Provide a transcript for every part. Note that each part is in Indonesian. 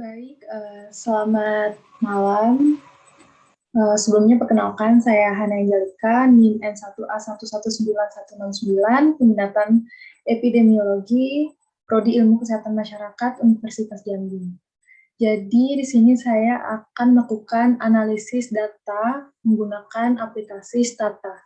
Baik, selamat malam. Sebelumnya perkenalkan, saya Hana Angelika, NIM N1A1199169, peminatan epidemiologi, Prodi Ilmu Kesehatan Masyarakat, Universitas Jambi. Jadi di sini saya akan melakukan analisis data menggunakan aplikasi Stata.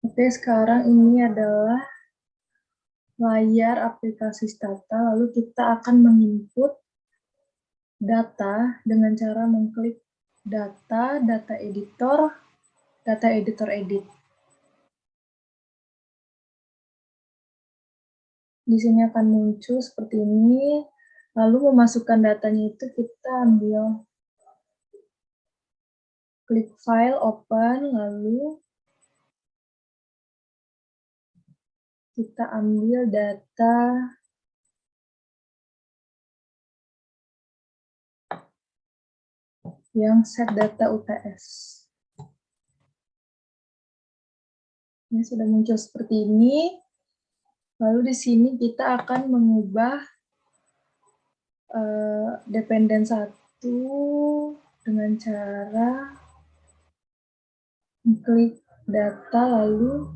Oke, sekarang ini adalah layar aplikasi Stata, lalu kita akan menginput data dengan cara mengklik data editor edit. Di sini akan muncul seperti ini. Lalu memasukkan datanya itu kita ambil klik file, open, lalu kita ambil data yang set data UTS. Ini sudah muncul seperti ini. Lalu di sini kita akan mengubah dependen 1 dengan cara klik data, lalu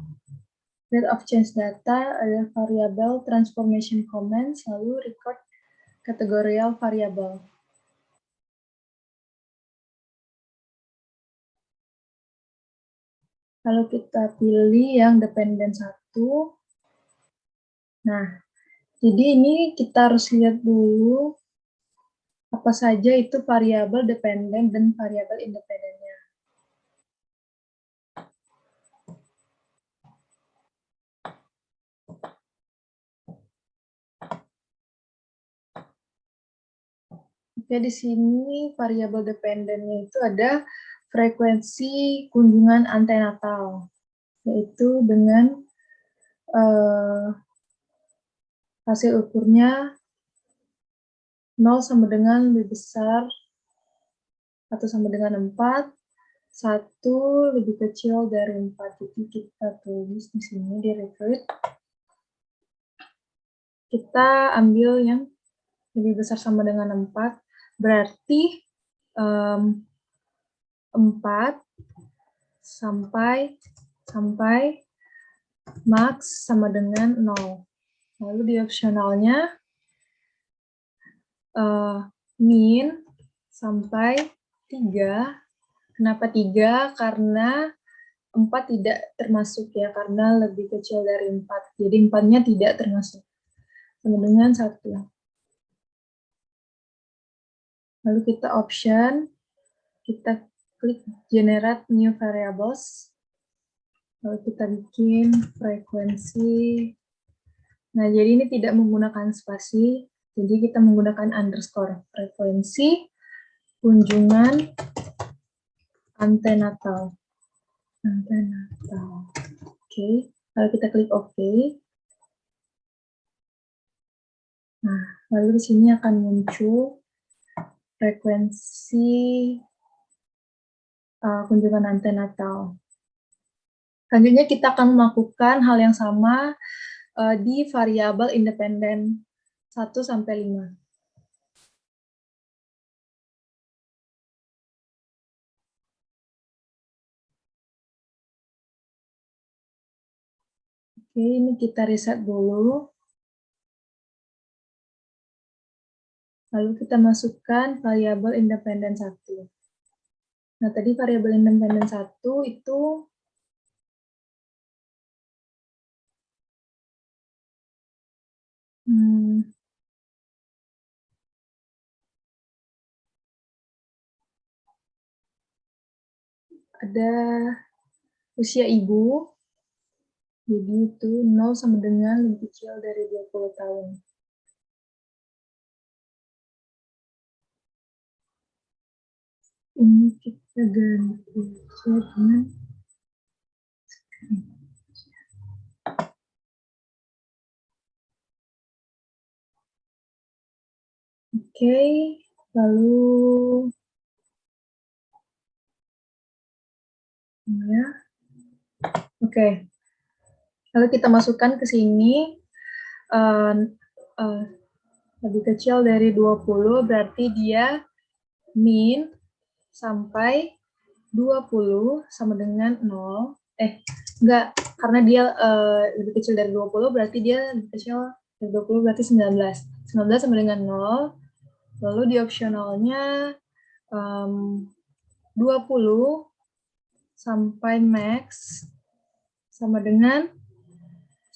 rate of change data adalah variabel transformation comments, lalu record kategorial variable. Lalu kita pilih yang dependen 1. Nah, jadi ini kita harus lihat dulu apa saja itu variabel dependen dan variabel independennya. Oke, di sini variabel dependennya itu ada frekuensi kunjungan antenatal, yaitu dengan hasil ukurnya 0 sama dengan lebih besar atau sama dengan 4, 1 lebih kecil dari 4. Jadi kita tulis di sini di recruit. Kita ambil yang lebih besar sama dengan 4, berarti 4 sampai max sama dengan 0. Lalu di opsionalnya min sampai 3. Kenapa 3? Karena 4 tidak termasuk ya, karena lebih kecil dari 4. Jadi 4-nya tidak termasuk. Sama dengan 1. Lalu kita option, kita klik generate new variables. Lalu kita bikin frekuensi. Nah, jadi ini tidak menggunakan spasi, jadi kita menggunakan underscore. Frekuensi kunjungan antenatal. Oke, lalu kita klik OK. Nah, lalu di sini akan muncul frekuensi kunjungan antenatal. Selanjutnya kita akan melakukan hal yang sama di variabel independen 1 sampai 5. Oke, ini kita reset dulu. Lalu kita masukkan variabel independen 1. Nah, tadi variabel independen 1 itu ada usia ibu, jadi itu 0 sama dengan lebih kecil dari 20 tahun. Ini kita ganti dengan Oke, lalu ya, Oke. Lalu kita masukkan ke sini lebih kecil dari 20, berarti dia min sampai 20 sama dengan 0. Enggak, karena dia lebih kecil dari 20, berarti dia lebih kecil dari 20, berarti 19. 19 sama dengan 0. Lalu di opsionalnya 20 sampai max sama dengan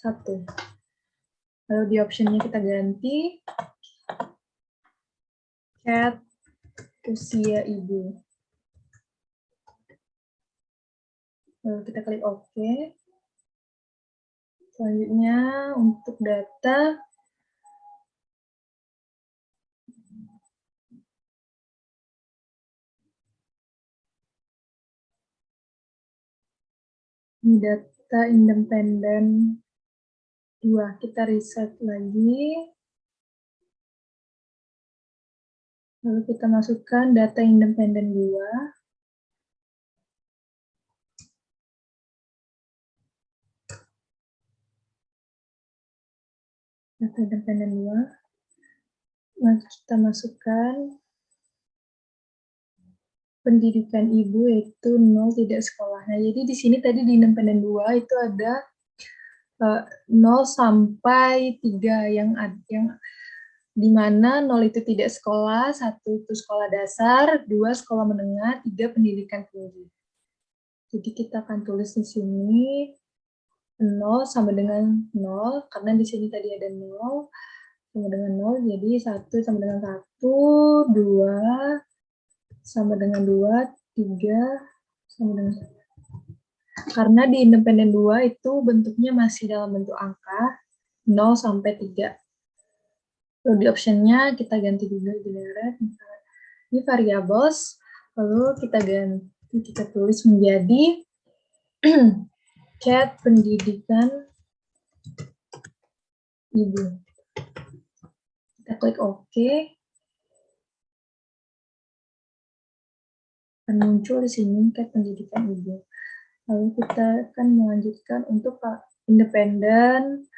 1. Lalu di optionnya kita ganti cat usia ibu. Lalu kita klik OK. Selanjutnya untuk data ini data independen 2. Kita reset lagi. Lalu kita masukkan data independen 2. Data independen 2. Lalu kita masukkan pendidikan ibu yaitu 0 tidak sekolah. Nah, jadi di sini tadi di independen 2 itu ada 0 sampai 3 yang di mana 0 itu tidak sekolah, 1 itu sekolah dasar, 2 sekolah menengah, 3 pendidikan tinggi. Jadi kita akan tulis di sini 0 sama dengan 0, karena di sini tadi ada 0 sama dengan 0, jadi 1 sama dengan 1, 2 sama dengan 2, 3 sama dengan 1. Karena di independen 2 itu bentuknya masih dalam bentuk angka 0 sampai 3. Lalu di optionnya kita ganti juga generate, ini variables, lalu kita ganti, kita tulis menjadi cat pendidikan ibu. Kita klik OK. Akan muncul di sini cat pendidikan ibu. Lalu kita akan melanjutkan untuk independen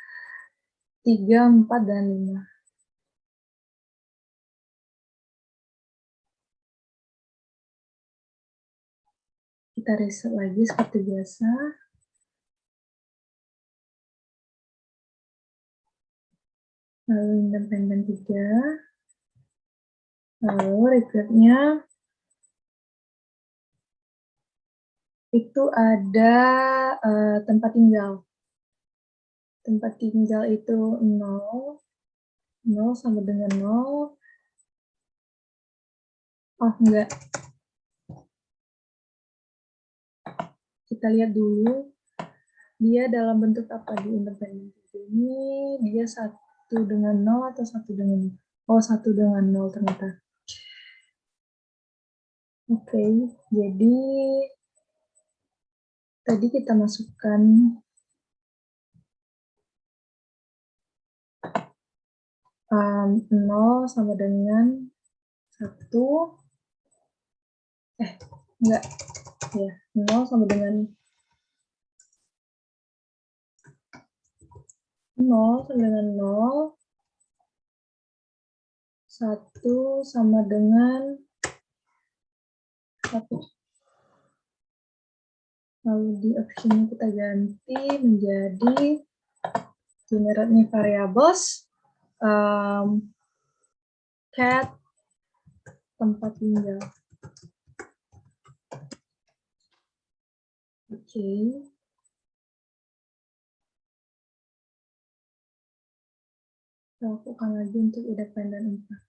3, 4, dan 5. Kita reset lagi seperti biasa. Lalu independen 3. Lalu requirednya itu ada tempat tinggal. Tempat tinggal itu 0, 0 sama dengan 0. Oh, enggak. Kita lihat dulu, dia dalam bentuk apa di independen ini, dia 1 dengan 0 atau 1 dengan 1 dengan 0 ternyata. Oke, jadi tadi kita masukkan nol sama dengan 1, enggak, ya, 0 sama dengan 0 sama dengan 0, 1 sama dengan 1. Lalu di option kita ganti menjadi generate variables cat tempat tinggal. Oke. Kita lakukan lagi untuk independen 4.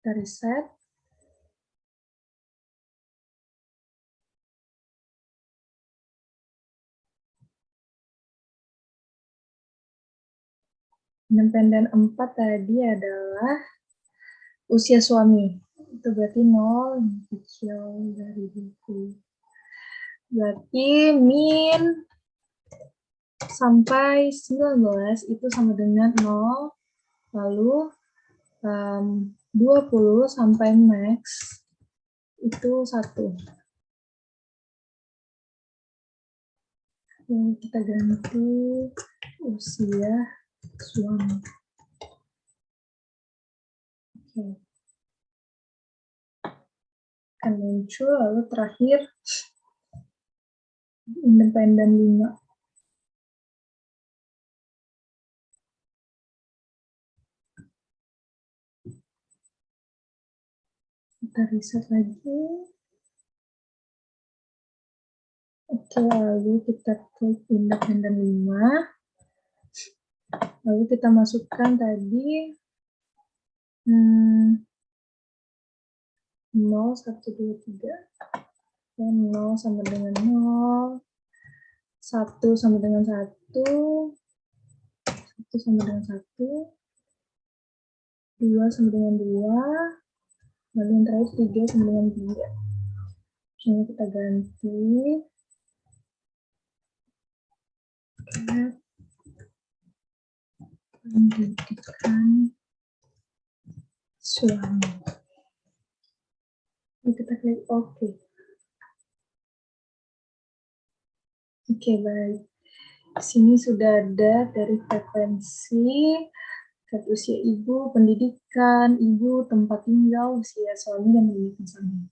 Kita reset. Independen 4 tadi adalah usia suami. Itu berarti 0 kecil dari buku. Berarti min sampai 19 itu sama dengan 0. Lalu 20 sampai max itu 1. Kita ganti usia suami. Oke. Akan muncul, lalu terakhir independen 5. Kita reset lagi. Oke, lalu kita klik independen 5. Lalu kita masukkan tadi 0, 1, 2, 3. 0 sama dengan 0. 1 sama dengan 1. 1 sama dengan 1. 2 sama dengan 2. Lalu yang terakhir 3 sama dengan 3. Ini kita ganti. Pendidikan suami. Ini kita klik OK. Oke, baik. Di sini sudah ada dari frekuensi, usia ibu, pendidikan ibu, tempat tinggal, usia suami, dan pendidikan suami.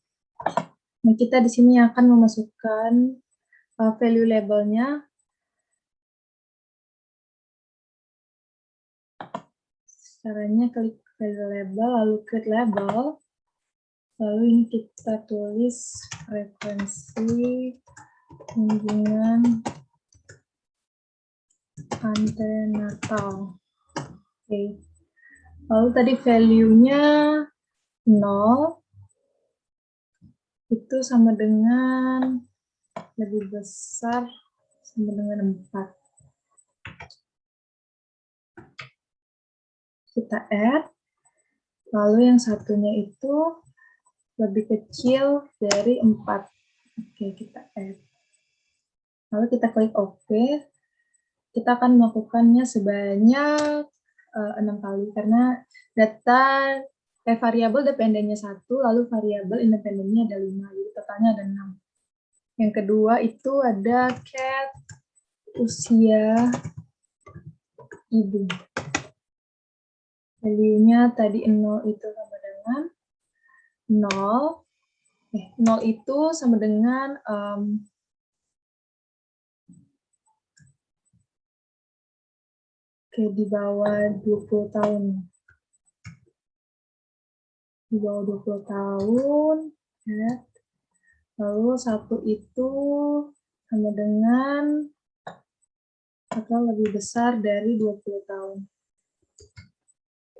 Nah, kita di sini akan memasukkan value labelnya. Caranya klik value label, lalu klik label, lalu ini kita tulis frekuensi kunjungan antenatal. Oke. Lalu tadi value-nya 0, itu sama dengan lebih besar sama dengan 4. Kita add, lalu yang satunya itu lebih kecil dari 4. Oke, kita add. Lalu kita klik OK. Kita akan melakukannya sebanyak 6 kali, karena data variabel dependennya 1, lalu variabel independennya ada 5, jadi totalnya ada 6. Yang kedua itu ada cat usia ibu. Value-nya tadi 0 itu sama dengan 0. 0 itu sama dengan di bawah 20 tahun. Di bawah 20 tahun. Ya. Lalu 1 itu sama dengan atau lebih besar dari 20 tahun.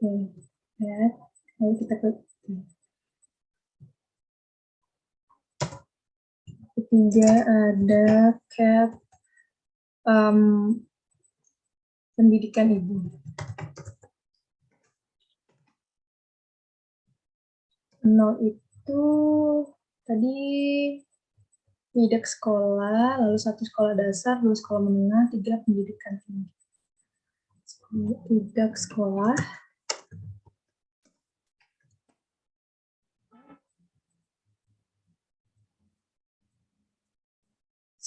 Oke, ya. Lalu kita klik. Ketiga ada cat pendidikan ibu. 0 itu tadi tidak sekolah, lalu 1 sekolah dasar, 2 sekolah menengah, 3 pendidikan tinggi. Tidak sekolah.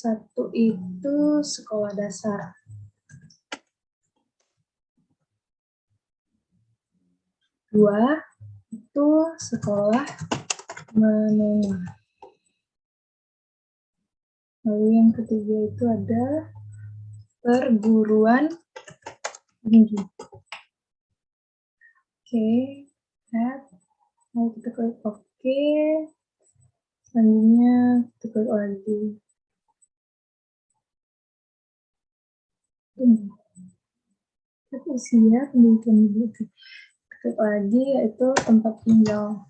1 itu sekolah dasar. 2 itu sekolah menengah. Lalu yang ketiga itu ada perguruan tinggi. Oke, lalu kita klik OK. Selanjutnya kita klik lagi. Usia pendidikan ibu. Klik lagi yaitu tempat tinggal.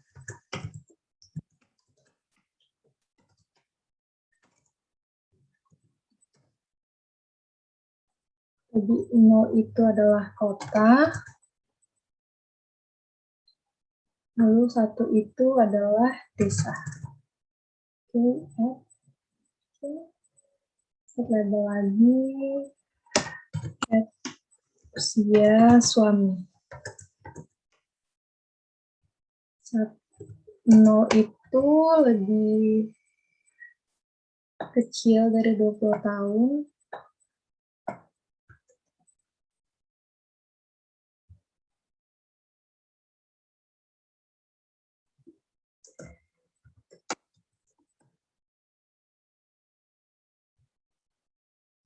Jadi 0 itu adalah kota. Lalu 1 itu adalah desa. Oke. Kita label lagi. Usia suami. 0 itu lebih kecil dari 20 tahun.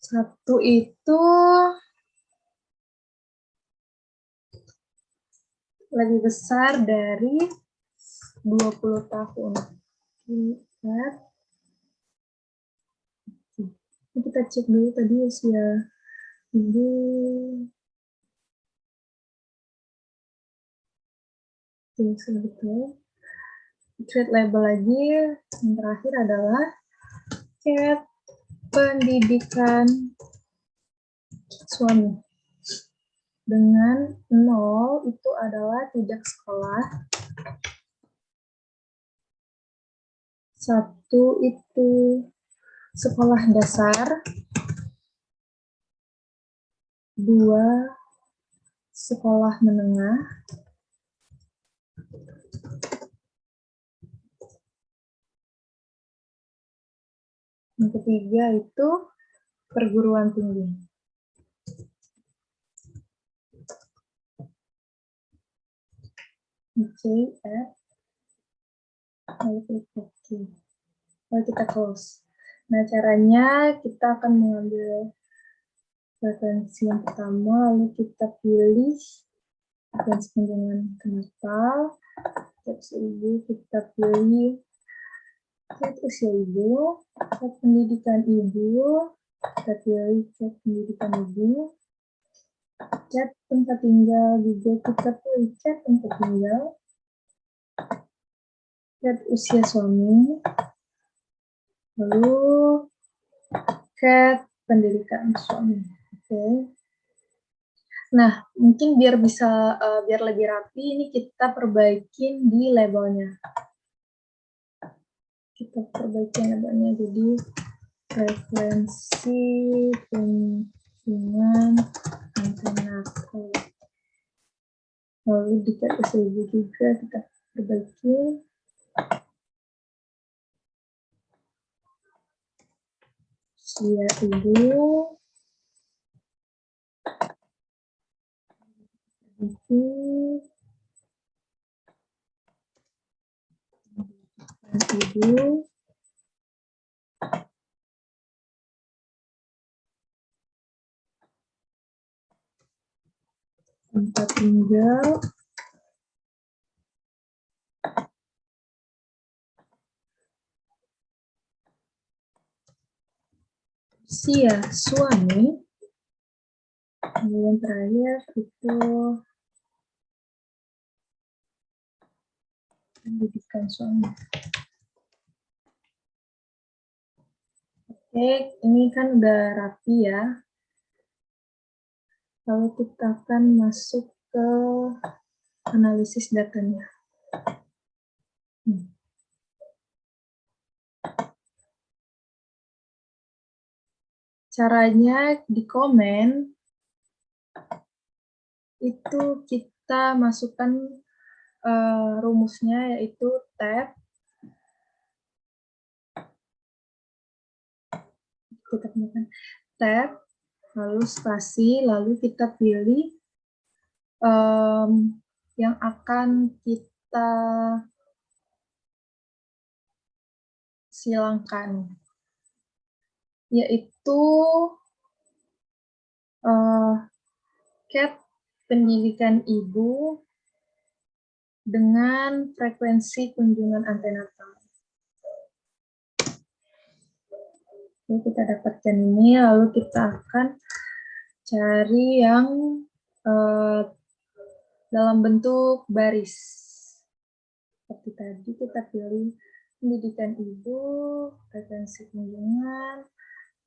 1 itu lebih besar dari 20 tahun. Lihat. Ini kita cek dulu tadi usia ibu. Sudah betul. Create label lagi. Yang terakhir adalah Cat pendidikan suami. Dengan 0 itu adalah tidak sekolah. 1 itu sekolah dasar. 2 sekolah menengah. 3 itu perguruan tinggi. Oke, lalu klik OK. Lalu kita close. Nah, caranya kita akan mengambil referensi yang pertama, lalu kita pilih referensi kunjungan ke Natal. Usia ibu, kita pilih usia ibu, pendidikan ibu, kita pilih pendidikan ibu, cat tempat tinggal juga kita pilih cat tempat tinggal, cat usia suami, lalu cat pendidikan suami. Oke. Nah, mungkin biar bisa biar lebih rapi, ini kita perbaikin di labelnya. Kita perbaiki labelnya, jadi referensi kunjungan antenatal. Lalu di cat usia juga kita perbaiki. Usia ibu. Ibu. Tempat tinggal. Usia suami. Kemudian terakhir itu pendidikan suami. Oke, ini kan udah rapi ya. Lalu kita akan masuk ke analisis datanya. Caranya di komen itu kita masukkan rumusnya, yaitu tab. Kita temukan tab, lalu spasi, lalu kita pilih yang akan kita silangkan, yaitu cat pendidikan ibu dengan frekuensi kunjungan antenatal. Oke, kita dapatkan ini, lalu kita akan cari yang dalam bentuk baris. Seperti tadi kita pilih pendidikan ibu, frekuensi kunjungan,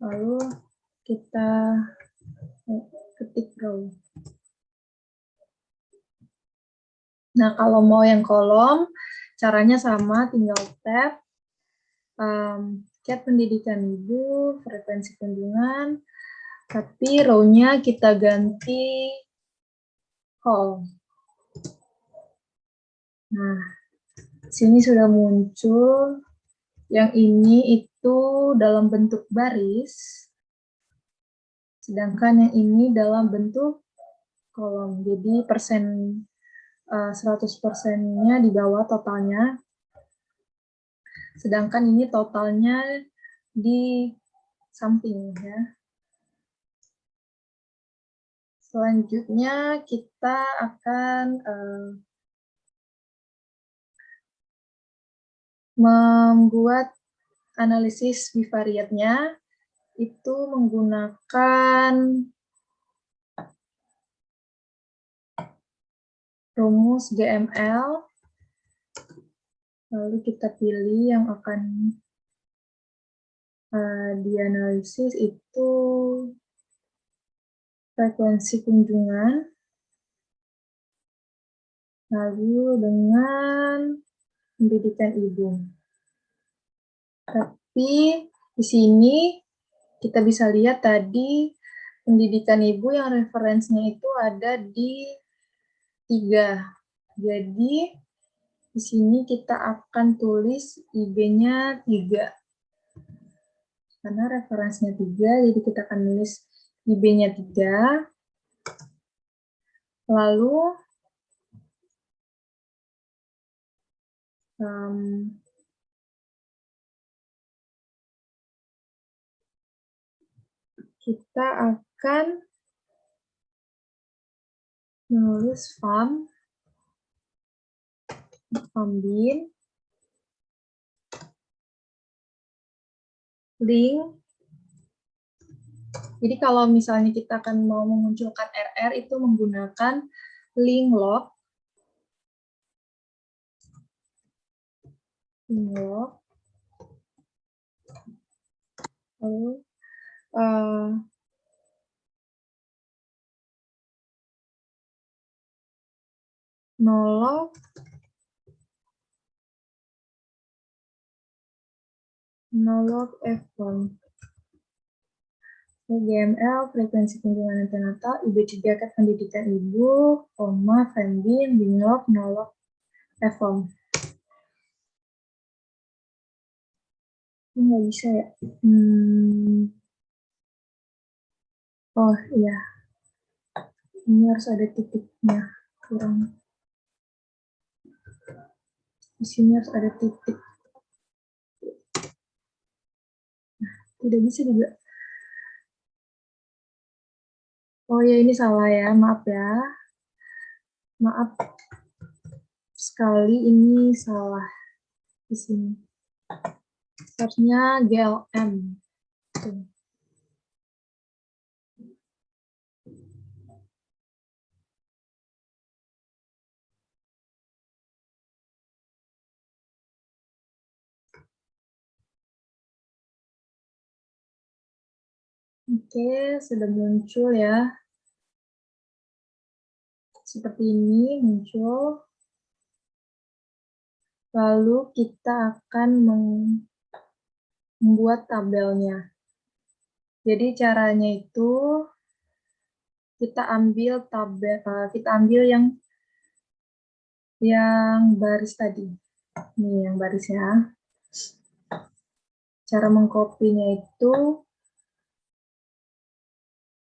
lalu kita ketik row. Nah, kalau mau yang kolom, caranya sama, tinggal tab, cat pendidikan ibu, frekuensi kunjungan, tapi row-nya kita ganti whole. Nah, sini sudah muncul, yang ini itu dalam bentuk baris, sedangkan yang ini dalam bentuk kolom. Jadi 100%-nya di bawah totalnya, sedangkan ini totalnya di samping ya. Selanjutnya kita akan membuat analisis bivariatnya itu menggunakan rumus GML. Lalu kita pilih yang akan dianalisis itu frekuensi kunjungan, lalu dengan pendidikan ibu. Tapi di sini kita bisa lihat tadi pendidikan ibu yang referensinya itu ada di 3. Jadi di sini kita akan tulis IB-nya 3. Karena referensinya 3, jadi kita akan tulis IB-nya 3. Lalu kita akan menulis bin, link. Jadi kalau misalnya kita akan mau memunculkan RR itu menggunakan link log. Lalu nolog F1. GML, frekuensi kunjungan antenatal, IB3 kat pendidikan ibu, bin, binlog, nolog, F1. Ini nggak bisa ya? Oh iya, ini harus ada titiknya, kurang. Di sini harus ada titik. Nah, tidak bisa juga. Oh ya, ini salah ya, maaf ya. Maaf sekali, ini salah di sini. Seharusnya GLM. Tuh. Oke, sudah muncul ya. Seperti ini muncul. Lalu kita akan membuat tabelnya. Jadi caranya itu kita ambil tabel, kita ambil yang baris tadi. Nih yang baris ya. Cara mengkopinya itu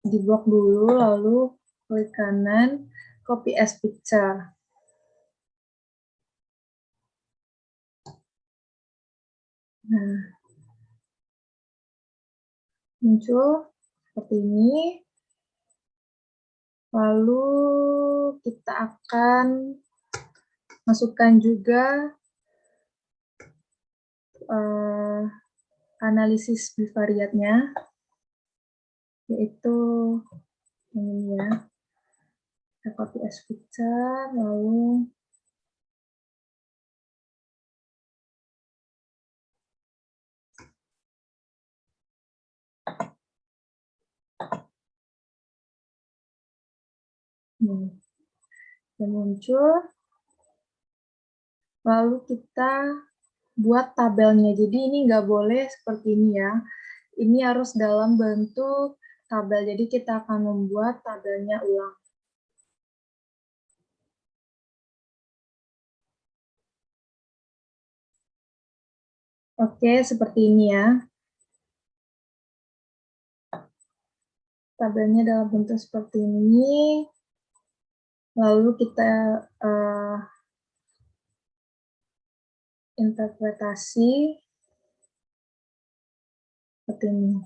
di blok dulu, lalu klik kanan, copy as picture. Nah, muncul seperti ini. Lalu kita akan masukkan juga analisis bivariatnya, yaitu ini ya. Kita copy as picture, lalu muncul. Lalu kita buat tabelnya. Jadi ini nggak boleh seperti ini ya. Ini harus dalam bentuk tabel. Jadi kita akan membuat tabelnya ulang. Oke, seperti ini ya. Tabelnya dalam bentuk seperti ini. Lalu kita interpretasi seperti ini.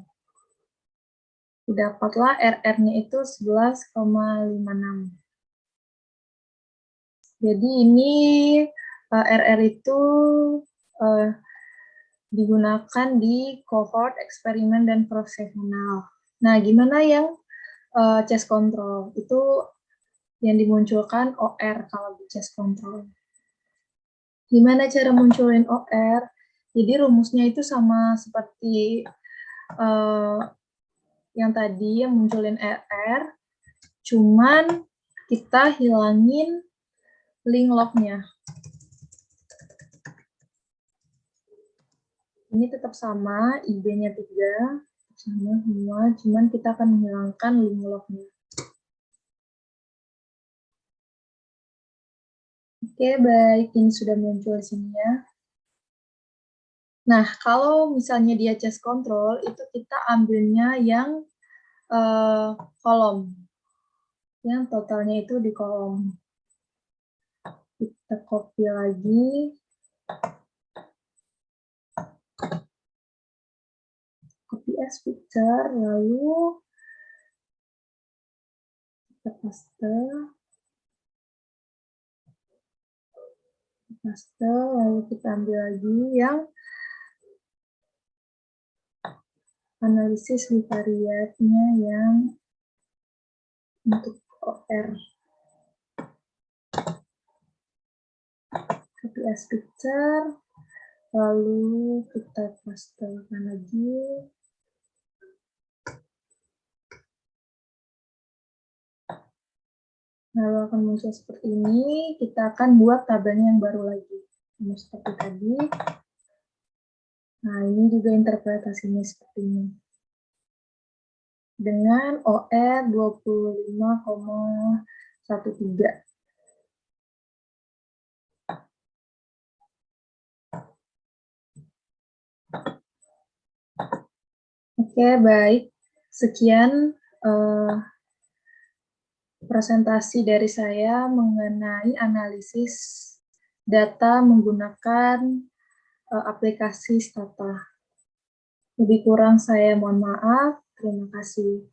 didapatlah RR-nya itu 11,56. Jadi ini RR itu digunakan di cohort, eksperimen, dan profesional. Nah, gimana yang chest control? Itu yang dimunculkan OR kalau di chest control. Gimana cara munculin OR? Jadi rumusnya itu sama seperti yang tadi, yang munculin RR, cuman kita hilangin link log-nya. Ini tetap sama, IB-nya 3, sama semua, cuman kita akan menghilangkan link log-nya. Oke, baik, ini sudah muncul di sini ya. Nah, kalau misalnya dia chest control, itu kita ambilnya yang kolom. Yang totalnya itu di kolom. Kita copy lagi. Copy as picture, lalu kita paste. Lalu kita ambil lagi yang analisis bivariatnya yang untuk OR. Copy as picture, lalu kita pastekan lagi. Lalu akan muncul seperti ini, kita akan buat tabelnya yang baru lagi. Ini seperti tadi. Nah, ini juga interpretasinya seperti ini. Dengan OR 25,13. Oke, baik. Sekian presentasi dari saya mengenai analisis data menggunakan aplikasi Stata. Lebih kurang saya mohon maaf. Terima kasih.